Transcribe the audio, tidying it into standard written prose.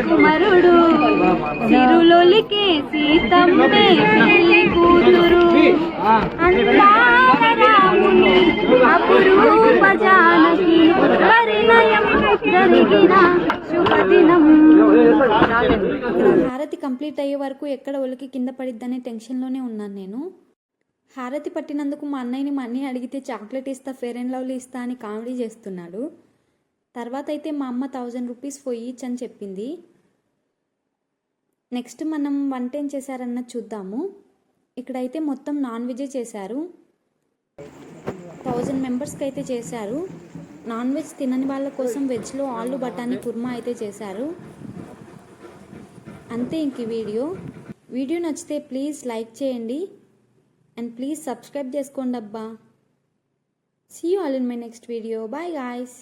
కుమరుడు సిరులొలికే సీతమ్మే పెళ్లి కూతురు అందాల రాముని అపురూప జానకి పరిణయం జరిగిన శుభదినం. హారతి కంప్లీట్ అయ్యే వరకు ఎక్కడ ఒలికి కింద పడిద్దనే టెన్షన్లోనే ఉన్నాను నేను. హారతి పట్టినందుకు మా అన్నయ్యని మనీ అడిగితే చాక్లెట్ ఇస్తా, ఫెయిర్ అండ్ లవ్లీ ఇస్తా అని కామెడీ చేస్తున్నాడు. తర్వాత అయితే మా అమ్మ 1000 రూపీస్ పోయి అని చెప్పింది. నెక్స్ట్ మనం వంట ఏం చేశారన్నది చూద్దాము. ఇక్కడైతే మొత్తం నాన్ వెజే చేశారు. 1000 మెంబర్స్కి అయితే చేశారు. నాన్ వెజ్ తినని వాళ్ళ కోసం వెజ్లో ఆలు బఠానీ కుర్మా అయితే చేశారు. అంతే ఇంక వీడియో నచ్చితే ప్లీజ్ లైక్ చేయండి అండ్ ప్లీజ్ సబ్స్క్రైబ్ చేసుకోండి అబ్బా. See you all in my next video. Bye guys.